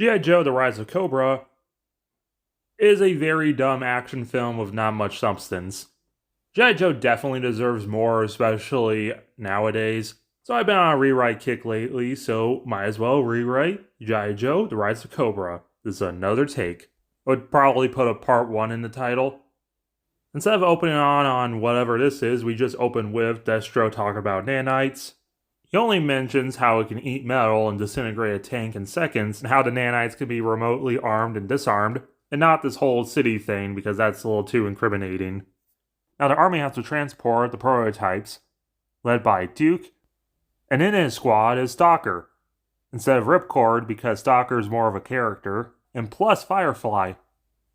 G.I. Joe The Rise of Cobra is a very dumb action film with not much substance. G.I. Joe definitely deserves more, especially nowadays. So I've been on a rewrite kick lately, so might as well rewrite G.I. Joe The Rise of Cobra. This is another take. I would probably put a part 1 in the title. Instead of opening on whatever this is, we just open with Destro talking about nanites. He only mentions how it can eat metal and disintegrate a tank in seconds, and how the nanites can be remotely armed and disarmed, and not this whole city thing because that's a little too incriminating. Now the army has to transport the prototypes, led by Duke, and in his squad is Stalker, instead of Ripcord because Stalker is more of a character, and plus Firefly.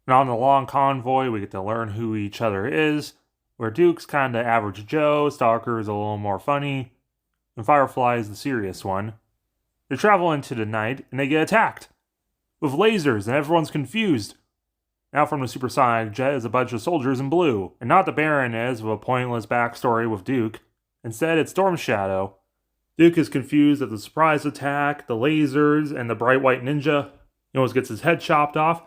And on the long convoy we get to learn who each other is, where Duke's kinda average Joe, Stalker is a little more funny, and Firefly is the serious one. They travel into the night and they get attacked with lasers and everyone's confused. Now from the supersonic jet is a bunch of soldiers in blue, and not the Baron is with a pointless backstory with Duke. Instead, it's Storm Shadow. Duke is confused at the surprise attack, the lasers, and the bright white ninja. He almost gets his head chopped off.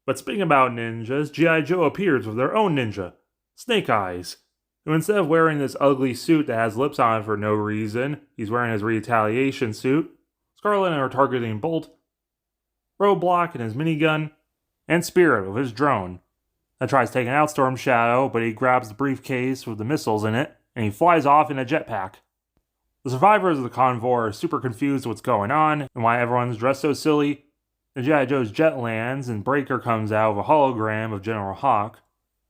But speaking about ninjas, G.I. Joe appears with their own ninja, Snake Eyes, who instead of wearing this ugly suit that has lips on it for no reason, he's wearing his retaliation suit, Scarlet and her targeting bolt, Roadblock and his minigun, and Spirit with his drone. That tries taking out Storm Shadow, but he grabs the briefcase with the missiles in it, and he flies off in a jetpack. The survivors of the convoy are super confused what's going on, and why everyone's dressed so silly. And G.I. Joe's jet lands, and Breaker comes out with a hologram of General Hawk,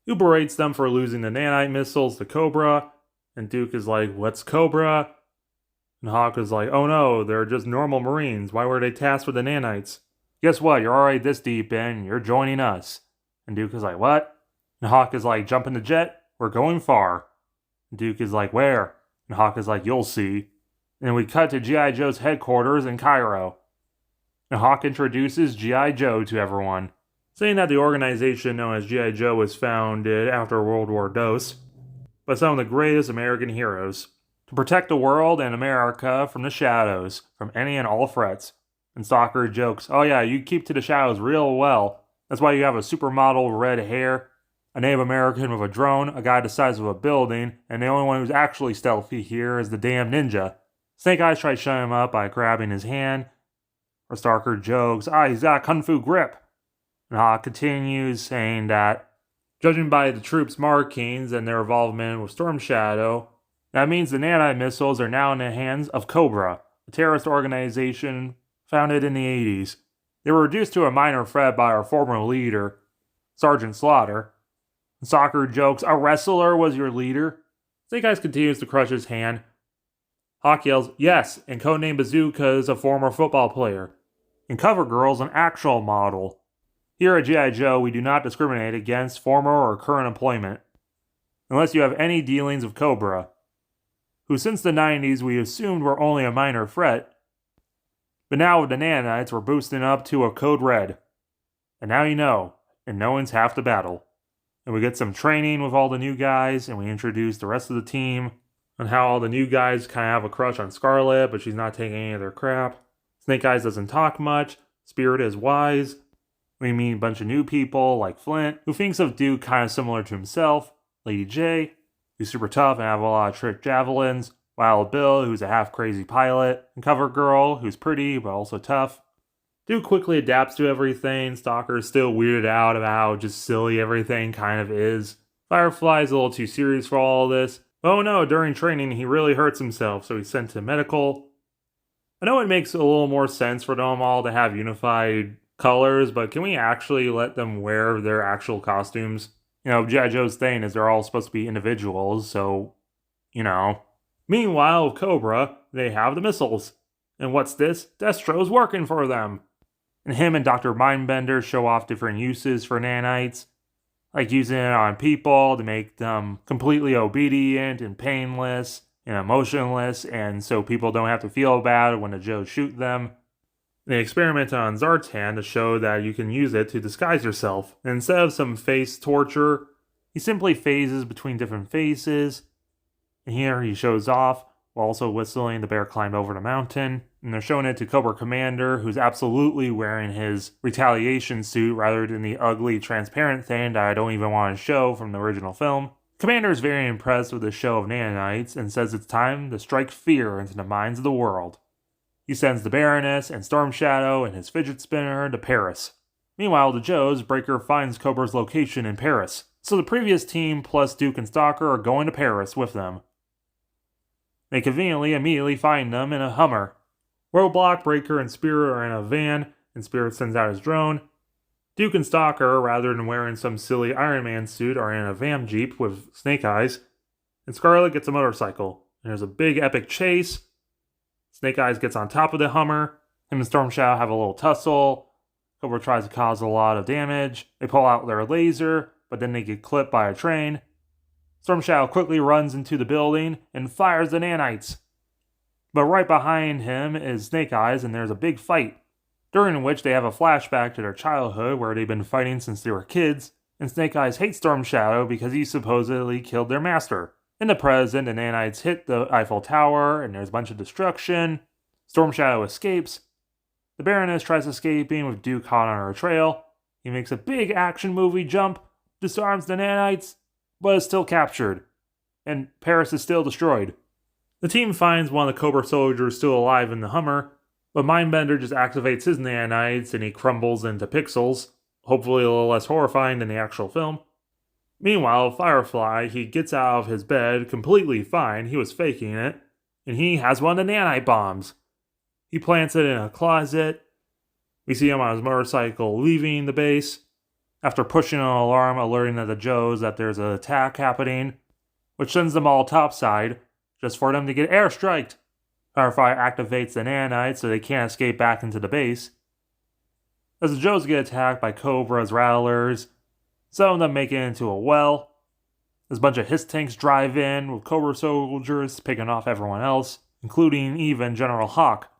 who berates them for losing the nanite missiles to Cobra, and Duke is like, "What's Cobra?" And Hawk is like, "Oh no, they're just normal Marines, why were they tasked with the nanites? Guess what, you're already this deep in, you're joining us." And Duke is like, "What?" And Hawk is like, "Jump in the jet, we're going far." And Duke is like, "Where?" And Hawk is like, "You'll see." And we cut to G.I. Joe's headquarters in Cairo. And Hawk introduces G.I. Joe to everyone, saying that the organization known as G.I. Joe was founded after World War II by some of the greatest American heroes to protect the world and America from the shadows, from any and all threats. And Stalker jokes, "Oh yeah, you keep to the shadows real well. That's why you have a supermodel with red hair, a Native American with a drone, a guy the size of a building, and the only one who's actually stealthy here is the damn ninja." Snake Eyes tries to shut him up by grabbing his hand, or Stalker jokes, "He's got a kung fu grip." And Hawk continues saying that, judging by the troops' markings and their involvement with Storm Shadow, that means the nanite missiles are now in the hands of Cobra, a terrorist organization founded in the 80s. They were reduced to a minor threat by our former leader, Sergeant Slaughter. And Stalker jokes, "A wrestler was your leader?" Snake Eyes continues to crush his hand. Hawk yells, "Yes, and codename Bazooka is a former football player. And CoverGirl's an actual model. Here at G.I. Joe, we do not discriminate against former or current employment, unless you have any dealings with Cobra, who since the 90s we assumed were only a minor threat, but now with the nanites we're boosting up to a code red. And now you know, and knowing's half the battle." And we get some training with all the new guys, and we introduce the rest of the team, on how all the new guys kind of have a crush on Scarlet, but she's not taking any of their crap. Snake Eyes doesn't talk much. Spirit is wise. We meet a bunch of new people, like Flint, who thinks of Duke kind of similar to himself. Lady J, who's super tough and have a lot of trick javelins. Wild Bill, who's a half-crazy pilot. And CoverGirl, who's pretty, but also tough. Duke quickly adapts to everything. Stalker is still weirded out about how just silly everything kind of is. Firefly is a little too serious for all of this. But oh no, during training he really hurts himself, so he's sent to medical. I know it makes a little more sense for them all to have unified colors, but can we actually let them wear their actual costumes? You know, G.I. Joe's thing is they're all supposed to be individuals, so, you know. Meanwhile, with Cobra, they have the missiles. And what's this? Destro's working for them. And him and Dr. Mindbender show off different uses for nanites, like using it on people to make them completely obedient and painless and emotionless, and so people don't have to feel bad when the Joes shoot them. They experimented on Zartan to show that you can use it to disguise yourself. And instead of some face torture, he simply phases between different faces. And here he shows off while also whistling. The bear climbed over the mountain, and they're showing it to Cobra Commander, who's absolutely wearing his retaliation suit rather than the ugly transparent thing that I don't even want to show from the original film. Commander is very impressed with the show of nanites and says it's time to strike fear into the minds of the world. He sends the Baroness and Storm Shadow and his fidget spinner to Paris. Meanwhile, the Joes, Breaker finds Cobra's location in Paris, so the previous team plus Duke and Stalker are going to Paris with them. They conveniently immediately find them in a Hummer. Roadblock, Breaker, and Spirit are in a van, and Spirit sends out his drone. Duke and Stalker, rather than wearing some silly Iron Man suit, are in a Vam Jeep with Snake Eyes, and Scarlet gets a motorcycle, and there's a big epic chase. Snake Eyes gets on top of the Hummer, him and Storm Shadow have a little tussle. Cobra tries to cause a lot of damage. They pull out their laser, but then they get clipped by a train. Storm Shadow quickly runs into the building and fires the nanites. But right behind him is Snake Eyes, and there's a big fight, during which they have a flashback to their childhood where they've been fighting since they were kids, and Snake Eyes hates Storm Shadow because he supposedly killed their master. In the present, the nanites hit the Eiffel Tower, and there's a bunch of destruction. Storm Shadow escapes. The Baroness tries escaping with Duke hot on her trail. He makes a big action movie jump, disarms the nanites, but is still captured, and Paris is still destroyed. The team finds one of the Cobra soldiers still alive in the Hummer, but Mindbender just activates his nanites and he crumbles into pixels, hopefully a little less horrifying than the actual film. Meanwhile, Firefly, he gets out of his bed completely fine, he was faking it, and he has one of the nanite bombs. He plants it in a closet. We see him on his motorcycle leaving the base, after pushing an alarm alerting the Joes that there's an attack happening, which sends them all topside, just for them to get airstriked. Firefly activates the nanites so they can't escape back into the base. As the Joes get attacked by Cobra's rattlers, some of them make it into a well. There's a bunch of Hiss tanks drive in, with Cobra soldiers picking off everyone else, including even General Hawk.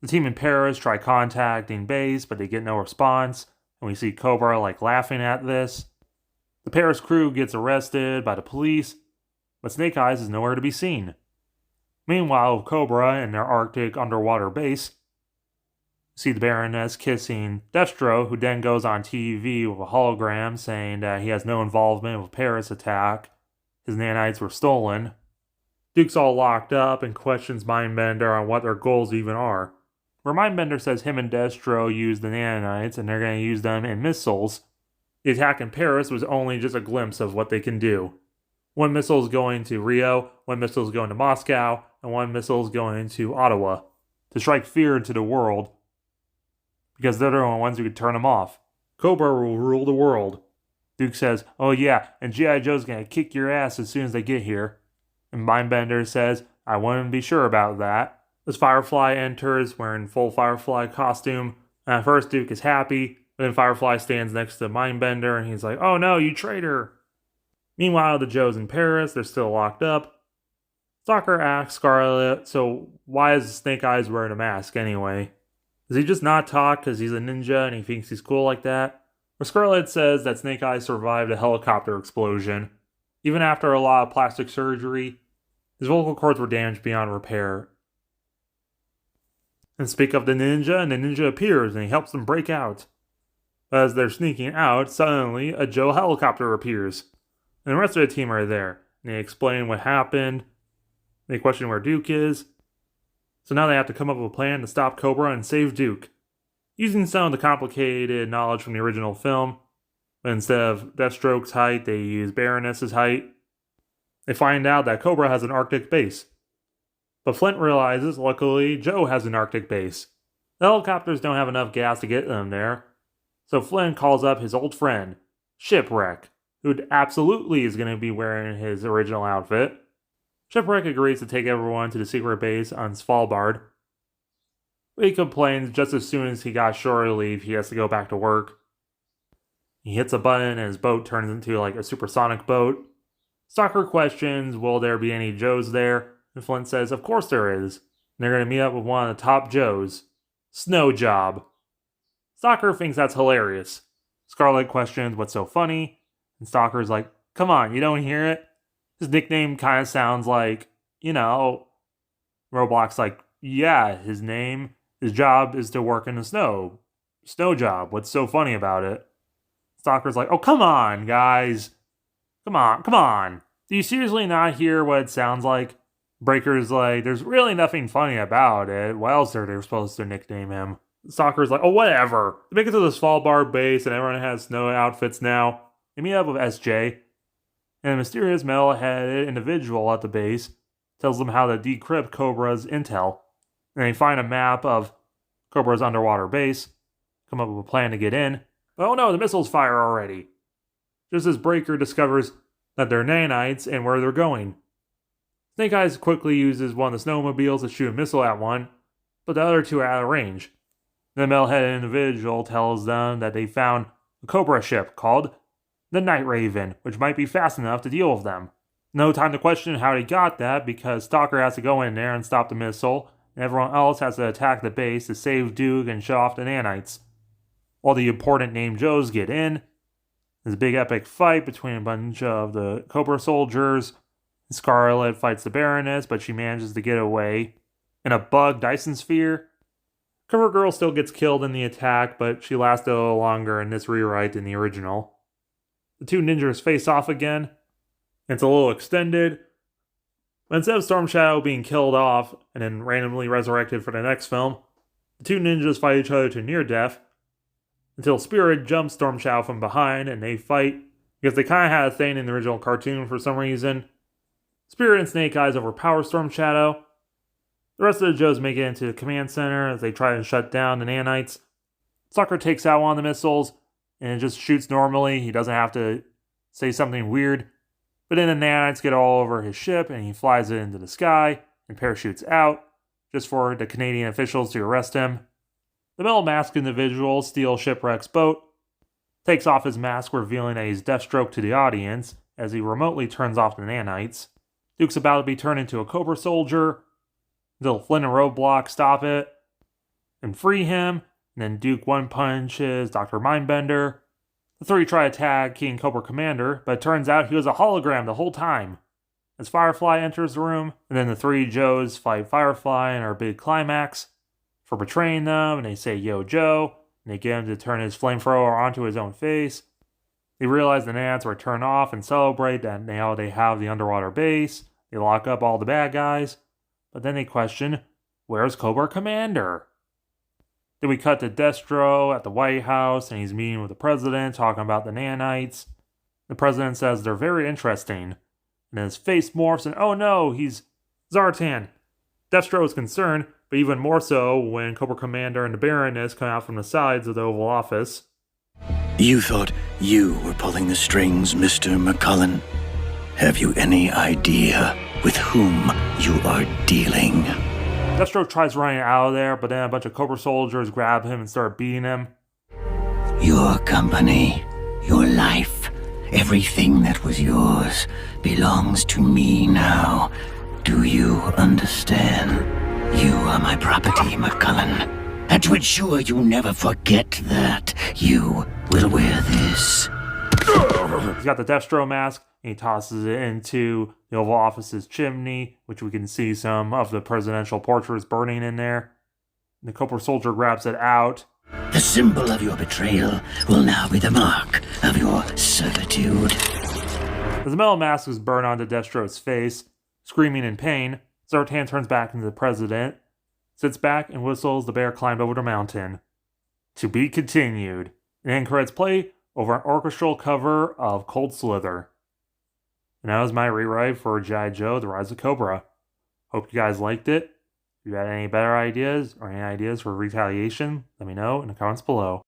The team in Paris try contacting base, but they get no response, and we see Cobra laughing at this. The Paris crew gets arrested by the police, but Snake Eyes is nowhere to be seen. Meanwhile, Cobra in their Arctic underwater base, see the Baroness kissing Destro, who then goes on TV with a hologram saying that he has no involvement with Paris attack. His nanites were stolen. Duke's all locked up and questions Mindbender on what their goals even are. Where Mindbender says him and Destro used the nanites and they're going to use them in missiles. The attack in Paris was only just a glimpse of what they can do. One missile is going to Rio, one missile is going to Moscow, and one missile is going to Ottawa to strike fear into the world, because they're the only ones who can turn them off. Cobra will rule the world. Duke says, oh yeah, and G.I. Joe's going to kick your ass as soon as they get here. And Mindbender says, I wouldn't be sure about that. As Firefly enters wearing full Firefly costume, and at first Duke is happy, but then Firefly stands next to Mindbender and he's like, oh no, you traitor! Meanwhile, the Joes in Paris, they're still locked up. Stalker asks Scarlet, so why is Snake Eyes wearing a mask anyway? Does he just not talk because he's a ninja and he thinks he's cool like that? Or Scarlet says that Snake Eyes survived a helicopter explosion. Even after a lot of plastic surgery, his vocal cords were damaged beyond repair. And speak of the ninja, and the ninja appears and he helps them break out. As they're sneaking out, suddenly a Joe helicopter appears. And the rest of the team are there. And they explain what happened. They question where Duke is. So now they have to come up with a plan to stop Cobra and save Duke, using some of the complicated knowledge from the original film. But instead of Deathstroke's height, they use Baroness's height. They find out that Cobra has an Arctic base. But Flint realizes, luckily, Joe has an Arctic base. The helicopters don't have enough gas to get them there. So Flint calls up his old friend, Shipwreck, who absolutely is going to be wearing his original outfit. Shipwreck agrees to take everyone to the secret base on Svalbard. But he complains just as soon as he got shore leave, he has to go back to work. He hits a button and his boat turns into a supersonic boat. Stalker questions, will there be any Joes there? And Flint says, of course there is. And they're going to meet up with one of the top Joes, Snow Job. Stalker thinks that's hilarious. Scarlet questions what's so funny, and Stalker's like, come on, you don't hear it? His nickname kind of sounds like, Roadblock's like, yeah, his job is to work in the snow. Snow job. What's so funny about it? Stalker's like, oh, come on, guys. Come on, come on. Do you seriously not hear what it sounds like? Breaker's like, there's really nothing funny about it. What else are they supposed to nickname him? Stalker's like, oh, whatever. They make it to the Svalbard base and everyone has snow outfits now. They meet up with SJ. And a mysterious metal-headed individual at the base tells them how to decrypt Cobra's intel. And they find a map of Cobra's underwater base, come up with a plan to get in. But oh no, the missiles fire already. Just as Breaker discovers that they're nanites and where they're going. Snake Eyes quickly uses one of the snowmobiles to shoot a missile at one, but the other two are out of range. The metal-headed individual tells them that they found a Cobra ship called the Night Raven, which might be fast enough to deal with them. No time to question how he got that, because Stalker has to go in there and stop the missile, and everyone else has to attack the base to save Duke and show off the nanites. All the important named Joes get in. There's a big epic fight between a bunch of the Cobra soldiers. Scarlet fights the Baroness, but she manages to get away in a bug Dyson sphere. Cover Girl still gets killed in the attack, but she lasted a little longer in this rewrite than the original. The two ninjas face off again. It's a little extended. But instead of Storm Shadow being killed off and then randomly resurrected for the next film, the two ninjas fight each other to near death until Spirit jumps Storm Shadow from behind and they fight because they kind of had a thing in the original cartoon for some reason. Spirit and Snake Eyes overpower Storm Shadow. The rest of the Joes make it into the command center as they try to shut down the nanites. Sucker takes out one of the missiles and it just shoots normally. He doesn't have to say something weird. But then the nanites get all over his ship and he flies it into the sky and parachutes out just for the Canadian officials to arrest him. The metal masked individual steals Shipwreck's boat, takes off his mask revealing that he's Deathstroke to the audience as he remotely turns off the nanites. Duke's about to be turned into a Cobra soldier until Flynn and Roadblock stop it and free him, and then Duke one-punches Dr. Mindbender. The three try to tag King Cobra Commander, but it turns out he was a hologram the whole time. As Firefly enters the room, and then the three Joes fight Firefly in our big climax for betraying them, and they say, "Yo, Joe," and they get him to turn his flamethrower onto his own face. They realize the nanites were turned off and celebrate that now they have the underwater base. They lock up all the bad guys, but then they question, where's Cobra Commander? Then we cut to Destro at the White House, and he's meeting with the president, talking about the nanites. The president says they're very interesting, and his face morphs, and oh no, he's Zartan. Destro is concerned, but even more so when Cobra Commander and the Baroness come out from the sides of the Oval Office. You thought you were pulling the strings, Mr. McCullen. Have you any idea with whom you are dealing? Destro tries running out of there, but then a bunch of Cobra soldiers grab him and start beating him. Your company, your life, everything that was yours belongs to me now. Do you understand? You are my property, McCullen. And to ensure you never forget that, you will wear this. He's got the Destro mask, and he tosses it into the Oval Office's chimney, which we can see some of the presidential portraits burning in there. And the Cobra soldier grabs it out. The symbol of your betrayal will now be the mark of your servitude. As the metal mask is burned onto Destro's face, screaming in pain, Zartan turns back into the president, sits back and whistles The Bear Climbed Over the Mountain. To be continued. And end credits play over an orchestral cover of Cold Slither. And that was my rewrite for G.I. Joe, The Rise of Cobra. Hope you guys liked it. If you had any better ideas or any ideas for Retaliation, let me know in the comments below.